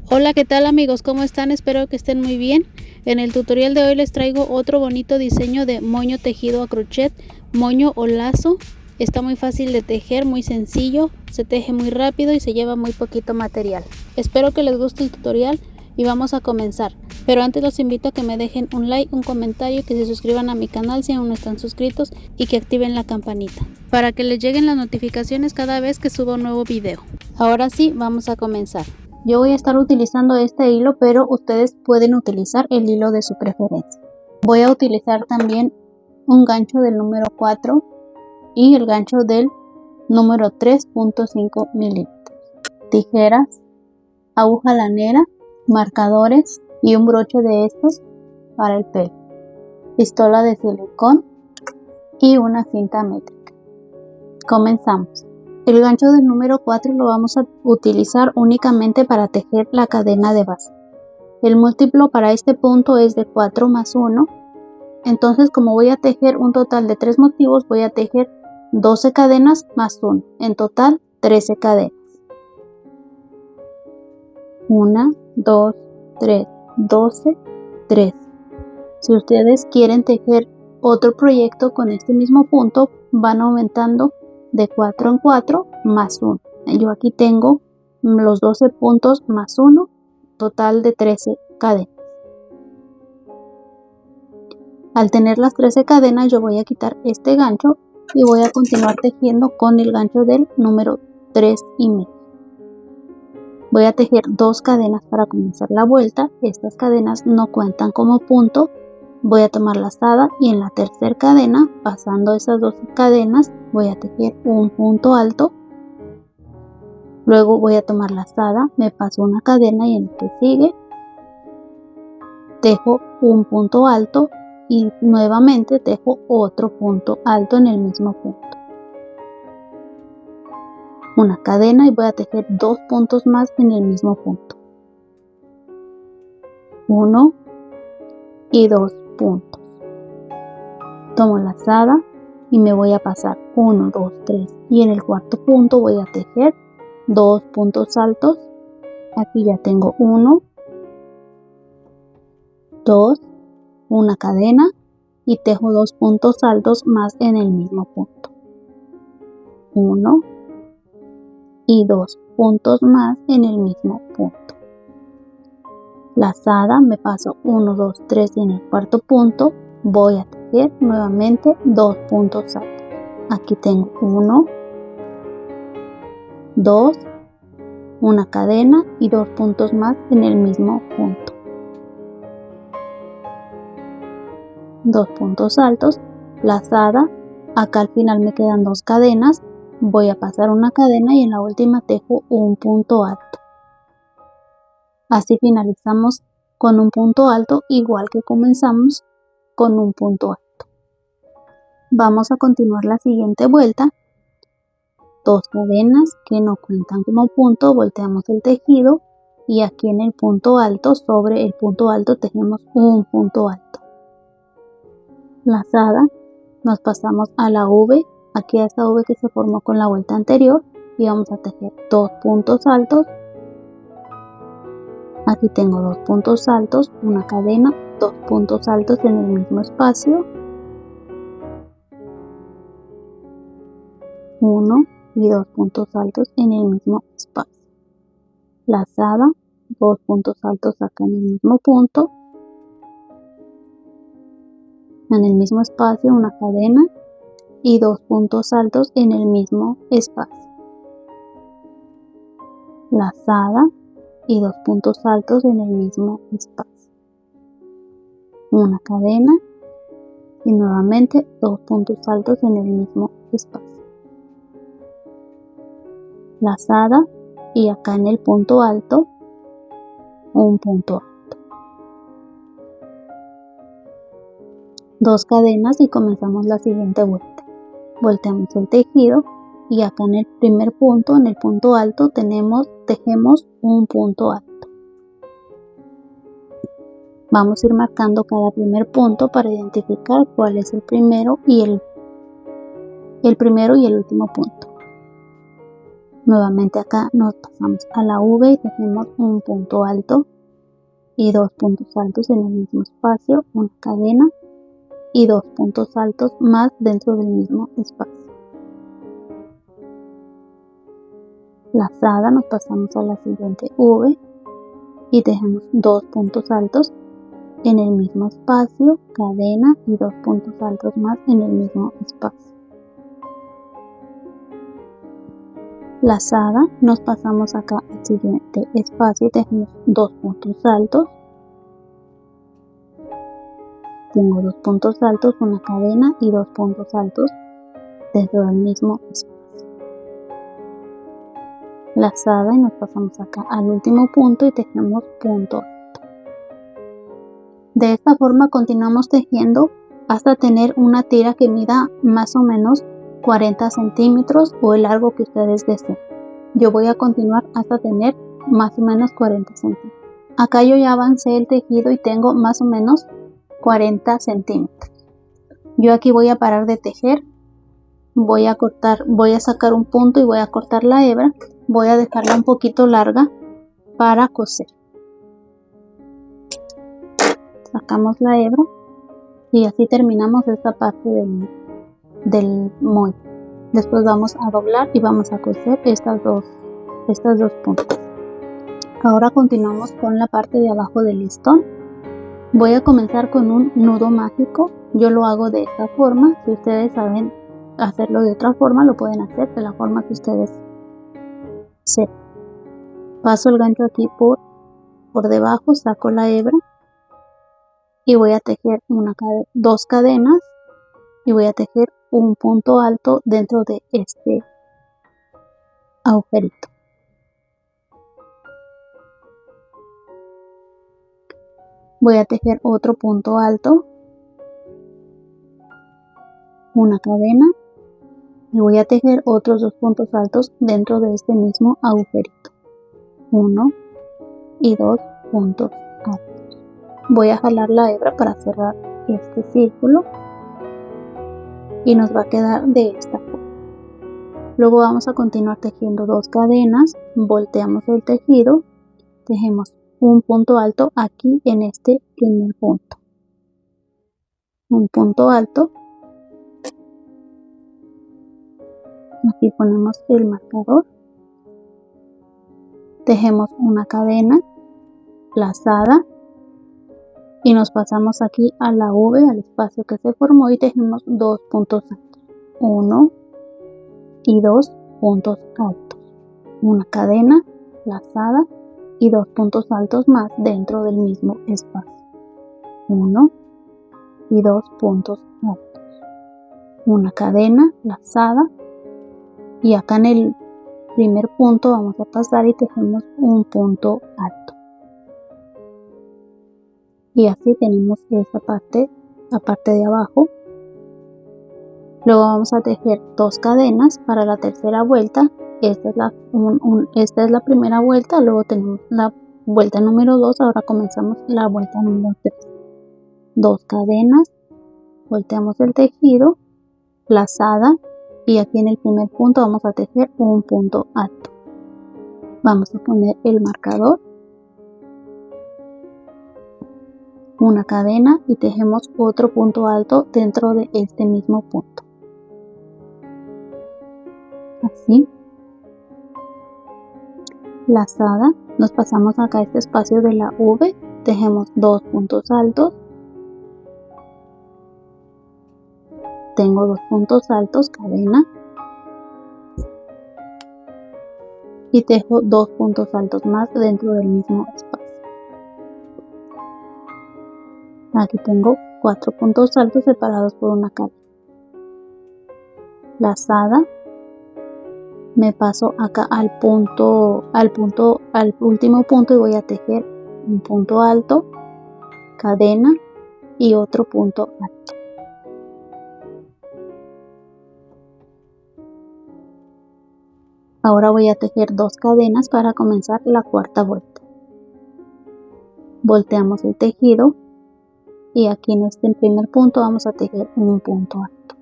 Hola, ¿qué tal amigos? ¿Cómo están? Espero que estén muy bien. En el tutorial de hoy les traigo otro bonito diseño de moño tejido a crochet, moño o lazo. Está muy fácil de tejer, muy sencillo, se teje muy rápido y se lleva muy poquito material. Espero que les guste el tutorial y vamos a comenzar. Pero antes los invito a que me dejen un like, un comentario, que se suscriban a mi canal si aún no están suscritos y que activen la campanita para que les lleguen las notificaciones cada vez que suba un nuevo video. Ahora sí, vamos a comenzar. Yo voy a estar utilizando este hilo, pero ustedes pueden utilizar el hilo de su preferencia. Voy a utilizar también un gancho del número 4 y el gancho del número 3.5 milímetros. Tijeras, aguja lanera, marcadores y un broche de estos para el pelo. Pistola de silicón y una cinta métrica. Comenzamos. El gancho del número 4 lo vamos a utilizar únicamente para tejer la cadena de base. El múltiplo para este punto es de 4 más 1. Entonces, como voy a tejer un total de 3 motivos, voy a tejer 12 cadenas más 1. En total, 13 cadenas. 1, 2, 3, 12, 13. Si ustedes quieren tejer otro proyecto con este mismo punto, van aumentando de 4 en 4 más 1. Yo aquí tengo los 12 puntos más 1, total de 13 cadenas. Al tener las 13 cadenas, yo voy a quitar este gancho y voy a continuar tejiendo con el gancho del número 3 y medio. Voy a tejer 2 cadenas para comenzar la vuelta. Estas cadenas no cuentan como punto. Voy a tomar lazada y en la tercera cadena, pasando esas 2 cadenas, voy a tejer un punto alto. Luego voy a tomar lazada, me paso una cadena y en el que sigue tejo un punto alto y nuevamente tejo otro punto alto en el mismo punto. Una cadena y voy a tejer 2 puntos más en el mismo punto. 1 y 2 puntos. Tomo lazada y me voy a pasar 1, 2, 3 y en el cuarto punto voy a tejer 2 puntos altos. Aquí ya tengo 1, 2, una cadena y tejo 2 puntos altos más en el mismo punto. 1 y 2 puntos más en el mismo punto. Lazada, me paso 1, 2, 3 y en el cuarto punto voy a tejer nuevamente 2 puntos altos. Aquí tengo 1, 2, una cadena y 2 puntos más en el mismo punto. 2 puntos altos, lazada, acá al final me quedan 2 cadenas, voy a pasar una cadena y en la última tejo un punto alto. Así finalizamos con un punto alto, igual que comenzamos con un punto alto. Vamos a continuar la siguiente vuelta. 2 cadenas que no cuentan como punto, volteamos el tejido y aquí en el punto alto, sobre el punto alto, tejemos un punto alto. Lazada, nos pasamos a la V, aquí a esta V que se formó con la vuelta anterior y vamos a tejer 2 puntos altos. Aquí tengo 2 puntos altos, una cadena, 2 puntos altos en el mismo espacio. 1 y 2 puntos altos en el mismo espacio. Lazada, 2 puntos altos acá en el mismo punto. En el mismo espacio una cadena y 2 puntos altos en el mismo espacio. Lazada y 2 puntos altos en el mismo espacio. Una cadena y nuevamente 2 puntos altos en el mismo espacio. Lazada y acá en el punto alto un punto alto. 2 cadenas y comenzamos la siguiente vuelta. Volteamos el tejido y acá en el primer punto, en el punto alto, tejemos un punto alto. Vamos a ir marcando cada primer punto para identificar cuál es el primero y el último punto. Nuevamente acá nos pasamos a la V y tejemos un punto alto y 2 puntos altos en el mismo espacio, una cadena y 2 puntos altos más dentro del mismo espacio. Lazada, nos pasamos a la siguiente V y tejemos 2 puntos altos en el mismo espacio, cadena y 2 puntos altos más en el mismo espacio. Lazada, nos pasamos acá al siguiente espacio y tejemos 2 puntos altos. Tengo 2 puntos altos, una cadena y 2 puntos altos dentro del mismo espacio. Lazada y nos pasamos acá al último punto y tejemos punto alto. De esta forma continuamos tejiendo hasta tener una tira que mida más o menos 40 centímetros o el largo que ustedes deseen. Yo voy a continuar hasta tener más o menos 40 centímetros. Acá yo ya avancé el tejido y tengo más o menos 40 centímetros. Yo aquí voy a parar de tejer, voy a sacar un punto y voy a cortar la hebra, voy a dejarla un poquito larga para coser. Sacamos la hebra y así terminamos esta parte del moño. Después vamos a doblar y vamos a coser estas dos puntas. Ahora continuamos con la parte de abajo del listón. Voy a comenzar con un nudo mágico. Yo lo hago de esta forma. Si ustedes saben hacerlo de otra forma, lo pueden hacer de la forma que ustedes sepan. Paso el gancho aquí por debajo, saco la hebra y voy a tejer dos cadenas y voy a tejer un punto alto dentro de este agujerito. Voy a tejer otro punto alto, una cadena y voy a tejer otros 2 puntos altos dentro de este mismo agujerito. 1 y 2 puntos altos. Voy a jalar la hebra para cerrar este círculo y nos va a quedar de esta forma. Luego vamos a continuar tejiendo 2 cadenas, volteamos el tejido, tejemos un punto alto aquí en este primer punto. Un punto alto. Aquí ponemos el marcador. Tejemos una cadena lazada y nos pasamos aquí a la V, al espacio que se formó y tejemos 2 puntos altos. 1 y 2 puntos altos. Una cadena lazada y 2 puntos altos más dentro del mismo espacio. 1 y 2 puntos altos. Una cadena lazada y acá en el primer punto vamos a pasar y tejemos un punto alto. Y así tenemos esta parte, la parte de abajo. Luego vamos a tejer 2 cadenas para la tercera vuelta. Esta es la primera vuelta, luego tenemos la vuelta número 2, ahora comenzamos la vuelta número 3. 2 cadenas, volteamos el tejido, lazada y aquí en el primer punto vamos a tejer un punto alto. Vamos a poner el marcador, una cadena y tejemos otro punto alto dentro de este mismo punto. Así. Lazada, nos pasamos acá a este espacio de la V, tejemos 2 puntos altos, tengo 2 puntos altos, cadena y tejo 2 puntos altos más dentro del mismo espacio. Aquí tengo 4 puntos altos separados por una cadena. Lazada, me paso acá al último punto y voy a tejer un punto alto, cadena y otro punto alto. Ahora voy a tejer 2 cadenas para comenzar la cuarta vuelta. Volteamos el tejido y aquí en este primer punto vamos a tejer un punto alto.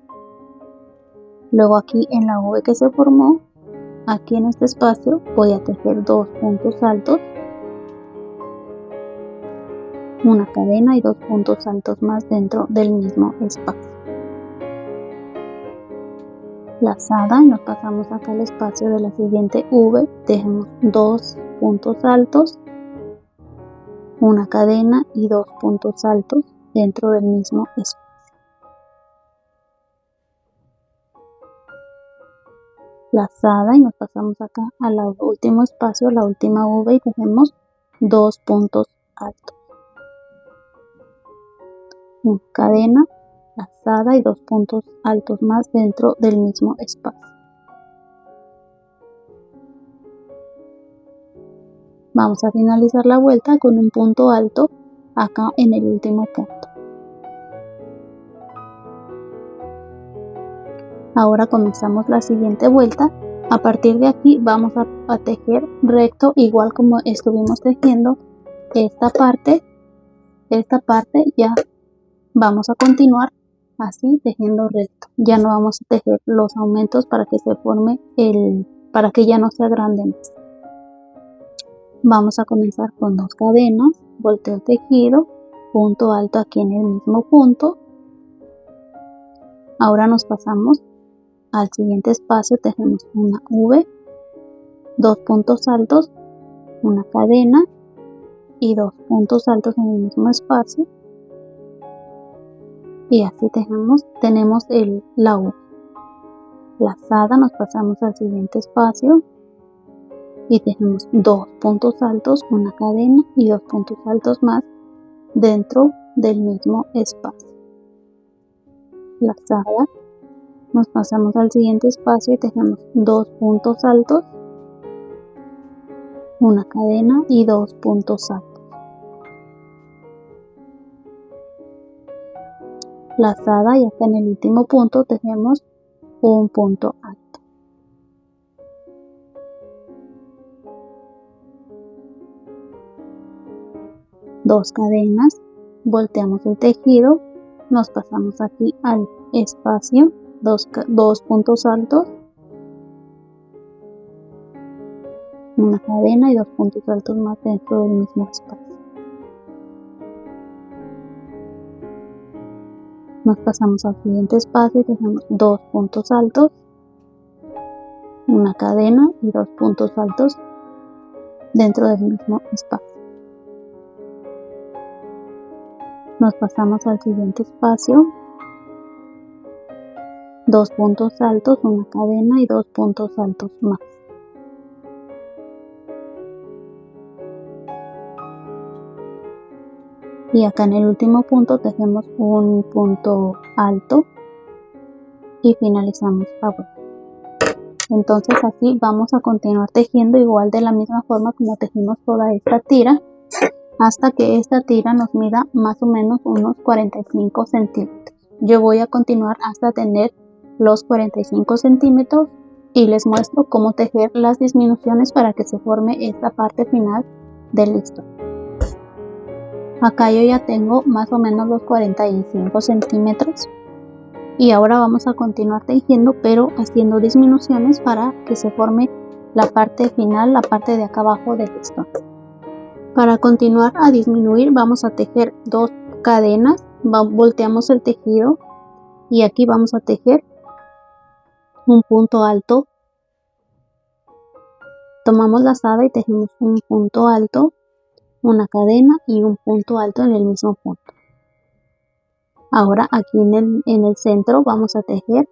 Luego aquí en la V que se formó aquí en este espacio voy a tejer 2 puntos altos, una cadena y 2 puntos altos más dentro del mismo espacio. Lazada, y nos pasamos acá al espacio de la siguiente V, tejemos 2 puntos altos, una cadena y 2 puntos altos dentro del mismo espacio. Lazada, y nos pasamos acá al último espacio, la última V, y tejemos 2 puntos altos, una cadena, lazada y 2 puntos altos más dentro del mismo espacio. Vamos a finalizar la vuelta con un punto alto acá en el último punto. Ahora comenzamos la siguiente vuelta. A partir de aquí vamos a tejer recto, igual como estuvimos tejiendo esta parte ya vamos a continuar así tejiendo recto. Ya no vamos a tejer los aumentos para que se forme para que ya no sea grande más. Vamos a comenzar con 2 cadenas, volteo el tejido, punto alto aquí en el mismo punto. Ahora nos pasamos al siguiente espacio, tejemos una V, 2 puntos altos, una cadena y 2 puntos altos en el mismo espacio, y así tenemos la V. Lazada, nos pasamos al siguiente espacio y tejemos 2 puntos altos, una cadena y 2 puntos altos más dentro del mismo espacio. Lazada, nos pasamos al siguiente espacio y tejemos 2 puntos altos, una cadena y 2 puntos altos. Lazada, y acá en el último punto tejemos un punto alto. Dos cadenas, volteamos el tejido, nos pasamos aquí al espacio, 2 puntos altos, una cadena y 2 puntos altos más dentro del mismo espacio. Nos pasamos al siguiente espacio y tejemos 2 puntos altos, una cadena y 2 puntos altos dentro del mismo espacio. Nos pasamos al siguiente espacio, 2 puntos altos, una cadena y 2 puntos altos más. Y acá en el último punto tejemos un punto alto y finalizamos la vuelta. Entonces así vamos a continuar tejiendo igual de la misma forma como tejimos toda esta tira, hasta que esta tira nos mida más o menos unos 45 centímetros. Yo voy a continuar hasta tener los 45 centímetros y les muestro cómo tejer las disminuciones para que se forme esta parte final del listón. Acá yo ya tengo más o menos los 45 centímetros y ahora vamos a continuar tejiendo, pero haciendo disminuciones para que se forme la parte final, la parte de acá abajo del listón. Para continuar a disminuir vamos a tejer 2 cadenas, volteamos el tejido y aquí vamos a tejer un punto alto, tomamos lazada y tejemos un punto alto, una cadena y un punto alto en el mismo punto. Ahora aquí en el centro vamos a tejer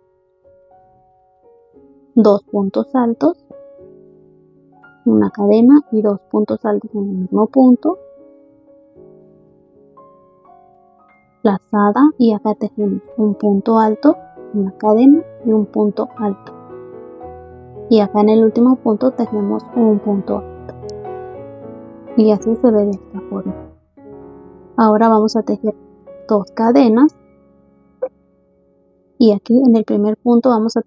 2 puntos altos, una cadena y 2 puntos altos en el mismo punto, lazada, y acá tejemos un punto alto, una cadena y un punto alto, y acá en el último punto tejemos un punto alto, y así se ve de esta forma. Ahora vamos a tejer 2 cadenas y aquí en el primer punto vamos a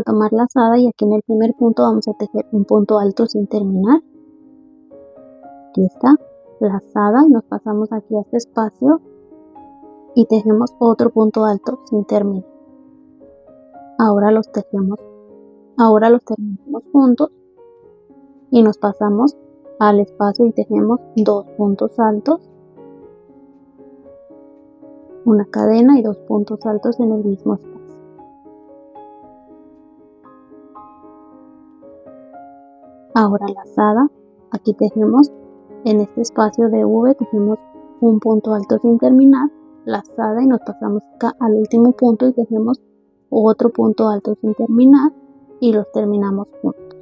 tomar lazada y aquí en el primer punto vamos a tejer un punto alto sin terminar. Aquí está, lazada, y nos pasamos aquí a este espacio y tejemos otro punto alto sin terminar. Ahora Ahora los terminamos juntos y nos pasamos al espacio y tejemos 2 puntos altos, una cadena y 2 puntos altos en el mismo espacio. Ahora lazada, aquí tejemos en este espacio de V, tejemos un punto alto sin terminar, lazada, y nos pasamos acá al último punto y tejemos otro punto alto sin terminar y los terminamos juntos.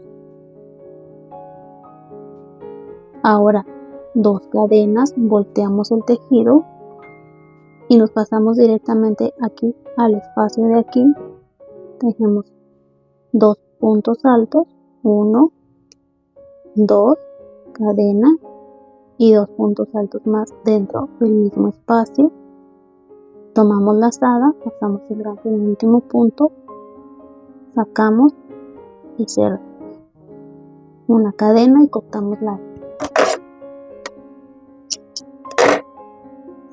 Ahora 2 cadenas, volteamos el tejido y nos pasamos directamente aquí al espacio de aquí, tejemos 2 puntos altos, 1, 2, cadena y 2 puntos altos más dentro del mismo espacio. Tomamos lazada, pasamos el gancho en el último punto, sacamos y cerramos una cadena y cortamos la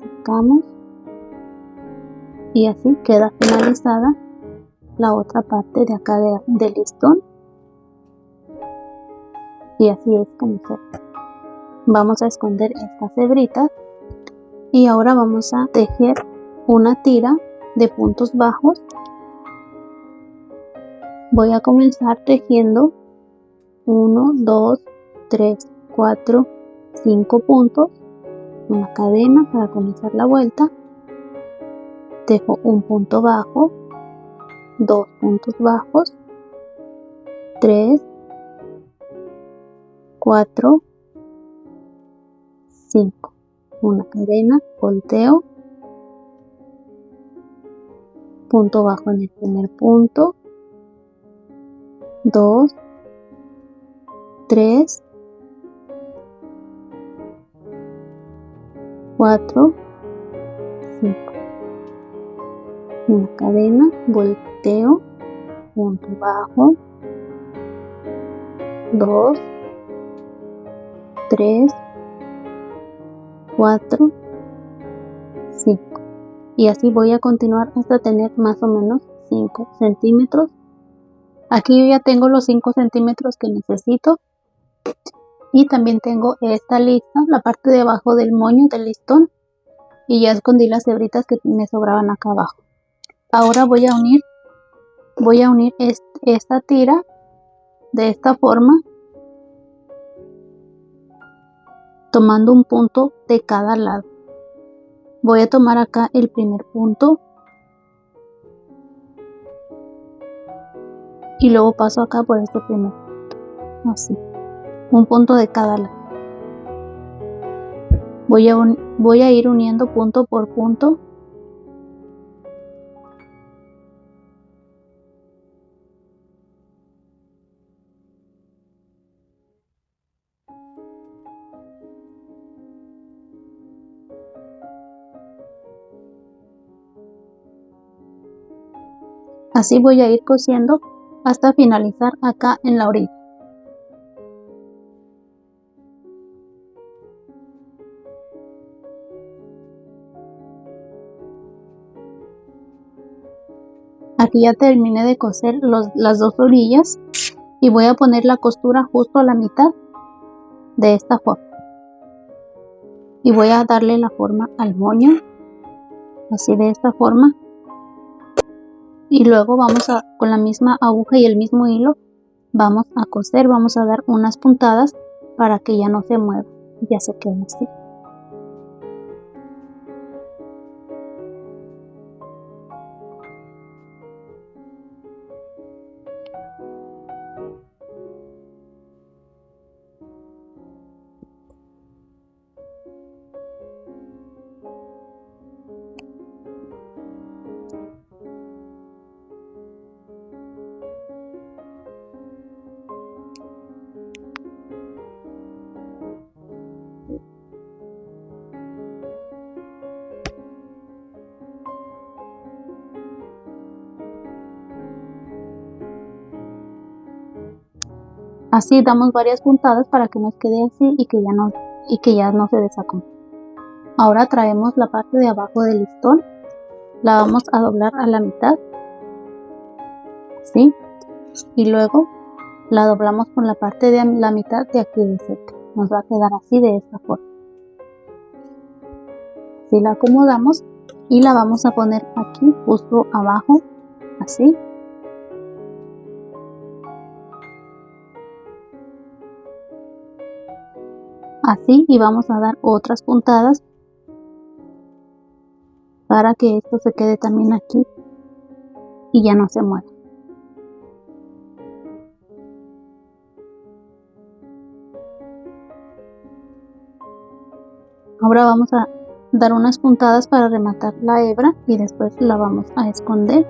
sacamos y así queda finalizada la otra parte de acá del listón, y así es como se vamos a esconder estas hebritas. Y ahora vamos a tejer una tira de puntos bajos. Voy a comenzar tejiendo 1, 2, 3, 4, 5 puntos, una cadena para comenzar la vuelta, tejo un punto bajo, 2 puntos bajos, 3, 4, 5, una cadena, volteo, punto bajo en el primer punto, 2, 3, 4, 5, una cadena, volteo, punto bajo, 2, 3, 4, 5, y así voy a continuar hasta tener más o menos 5 centímetros. Aquí yo ya tengo los 5 centímetros que necesito y también tengo esta lista, la parte de abajo del moño del listón, y ya escondí las hebritas que me sobraban acá abajo. Ahora voy a unir esta tira de esta forma, tomando un punto de cada lado. Voy a tomar acá el primer punto y luego paso acá por este primer punto, así, un punto de cada lado. Voy a ir uniendo punto por punto. Así voy a ir cosiendo hasta finalizar acá en la orilla. Aquí ya terminé de coser las dos orillas y voy a poner la costura justo a la mitad de esta forma. Y voy a darle la forma al moño, así de esta forma. Y luego vamos a, con la misma aguja y el mismo hilo, vamos a coser, vamos a dar unas puntadas para que ya no se mueva, ya se quede así. Así damos varias puntadas para que nos quede así y que ya no se desacomode. Ahora traemos la parte de abajo del listón, la vamos a doblar a la mitad, así, y luego la doblamos por la parte de la mitad de aquí del centro. Nos va a quedar así, de esta forma. Así la acomodamos y la vamos a poner aquí justo abajo, así. Así, y vamos a dar otras puntadas para que esto se quede también aquí y ya no se mueva. Ahora vamos a dar unas puntadas para rematar la hebra y después la vamos a esconder.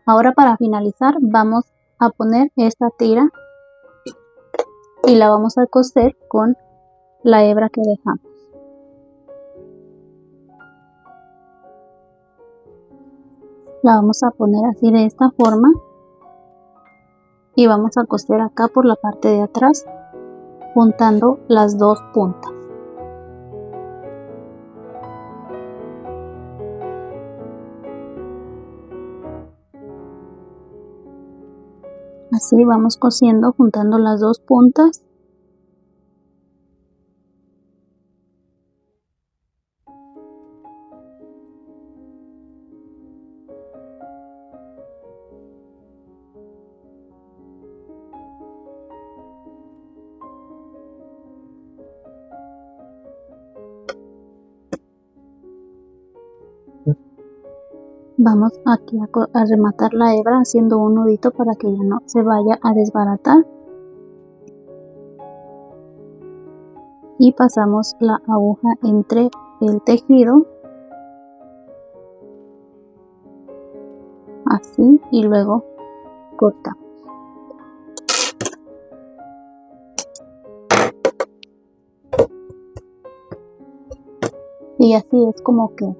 Ahora, para finalizar, vamos a poner esta tira y la vamos a coser con la hebra que dejamos. La vamos a poner así, de esta forma, y vamos a coser acá por la parte de atrás, juntando las dos puntas. Así vamos cosiendo, juntando las dos puntas. Vamos aquí a rematar la hebra haciendo un nudito para que ya no se vaya a desbaratar. Y pasamos la aguja entre el tejido. Así, y luego cortamos. Y así es como queda.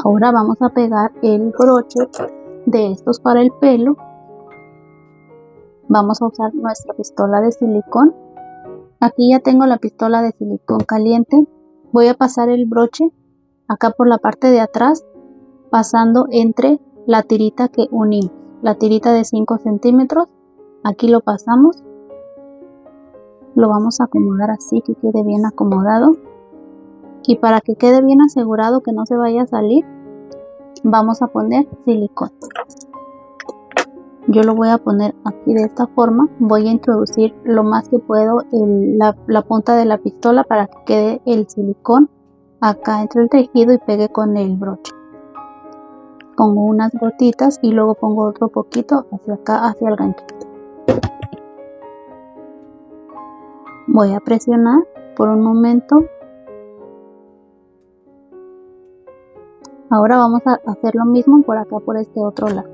Ahora vamos a pegar el broche de estos para el pelo. Vamos a usar nuestra pistola de silicón. Aquí ya tengo la pistola de silicón caliente. Voy a pasar el broche acá por la parte de atrás, pasando entre la tirita que unimos, la tirita de 5 centímetros. Aquí lo pasamos, lo vamos a acomodar así que quede bien acomodado. Y para que quede bien asegurado que no se vaya a salir, vamos a poner silicón. Yo lo voy a poner aquí de esta forma. Voy a introducir lo más que puedo la punta de la pistola para que quede el silicón acá entre el tejido y pegue con el broche. Pongo unas gotitas y luego pongo otro poquito hacia acá, hacia el ganchito. Voy a presionar por un momento. Ahora vamos a hacer lo mismo por acá, por este otro lado.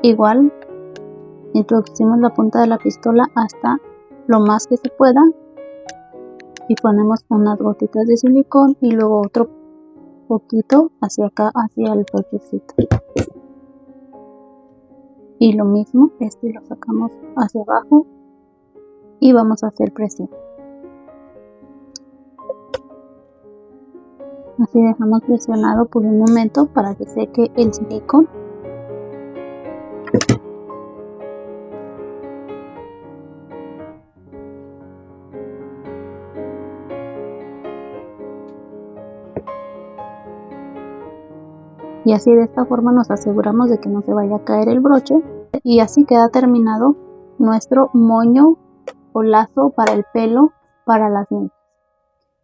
Igual introducimos la punta de la pistola hasta lo más que se pueda y ponemos unas gotitas de silicón y luego otro poquito hacia acá, hacia el brochecito. Y lo mismo, este lo sacamos hacia abajo y vamos a hacer presión. Así dejamos presionado por un momento para que seque el silicón. Y así, de esta forma, nos aseguramos de que no se vaya a caer el broche. Y así queda terminado nuestro moño o lazo para el pelo para las niñas.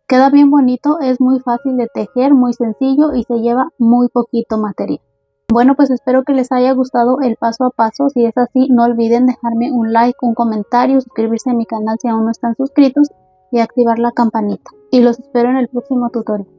Queda bien bonito, es muy fácil de tejer, muy sencillo y se lleva muy poquito material. Bueno, pues espero que les haya gustado el paso a paso. Si es así, no olviden dejarme un like, un comentario, suscribirse a mi canal si aún no están suscritos y activar la campanita. Y los espero en el próximo tutorial.